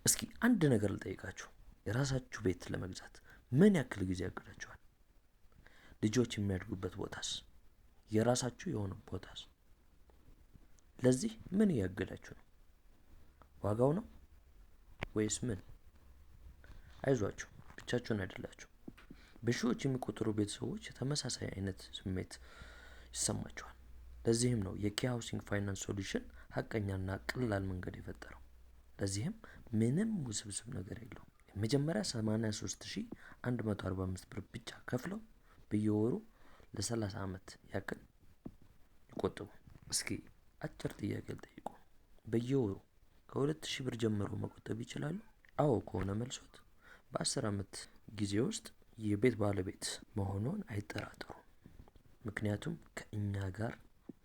እስኪ አንድ ነገር ልጠይቃችሁ። የራሳችሁ ቤት ለመግዛት ምን ያክል ጊዜ ያቅዳችኋል? ልጆች የሚያድጉበት ቦታስ? የራሳችሁ የሆነ ቦታስ? ለዚህ ምን እያገዳችሁ ነው? ዋጋው ነው ወይስ ምን? አይዟችሁ፣ ብቻችሁን አይደላችሁ። በሺዎች የሚቆጠሩ ቤተሰቦች ተመሳሳይ አይነት ስሜት ይሰማቸዋል። ለዚህም ነው የኪ ሃውሲንግ ፋይናንስ ሶሉሽን ሀቀኛና ቀላል መንገድ የፈጠረው። ለዚህም ምንም ውስብስብ ነገር የለውም። የመጀመሪያ 83145 ብር ብቻ ከፍለው በየወሩ ለ30 ዓመት ያክል ይቆጥቡ። እስኪ አጭር ጥያቄ ልጠይቁ። በየወሩ ከ2000 ብር ጀምሮ መቆጠብ ይችላሉ? አዎ ከሆነ መልሶት በ10 ዓመት ጊዜ ውስጥ የቤት ባለቤት መሆኑን አይጠራጠሩ። ምክንያቱም ከእኛ ጋር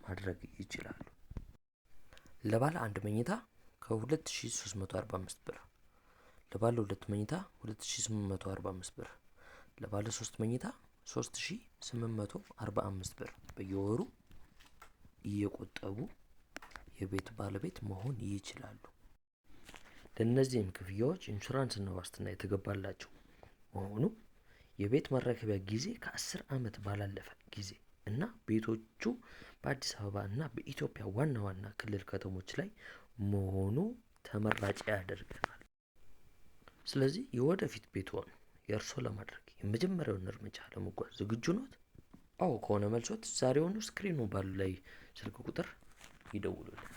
ማድረግ ይችላሉ። ለባለ አንድ መኝታ ከ2345 ብር፣ ለባለ ሁለት መኝታ 2845 ብር፣ ለባለ 3 መኝታ 3845 ብር በየወሩ እየቆጠቡ የቤት ባለቤት መሆን ይችላሉ። ለእነዚህም ክፍያዎች ኢንሹራንስና ዋስትና የተገባላቸው መሆኑ የቤት መረከቢያ ጊዜ ከ10 ዓመት ባላለፈ ጊዜ እና ቤቶቹ በአዲስ አበባ እና በኢትዮጵያ ዋና ዋና ክልል ከተሞች ላይ መሆኑ ተመራጭ ያደርገናል። ስለዚህ የወደፊት ቤትዎን የእርሶ ለማድረግ የመጀመሪያውን እርምጃ ለመጓዝ ዝግጁ ኖት? አዎ ከሆነ መልሶት ዛሬውኑ ስክሪኑ ባሉ ላይ ስልክ ቁጥር ይደውሉልን።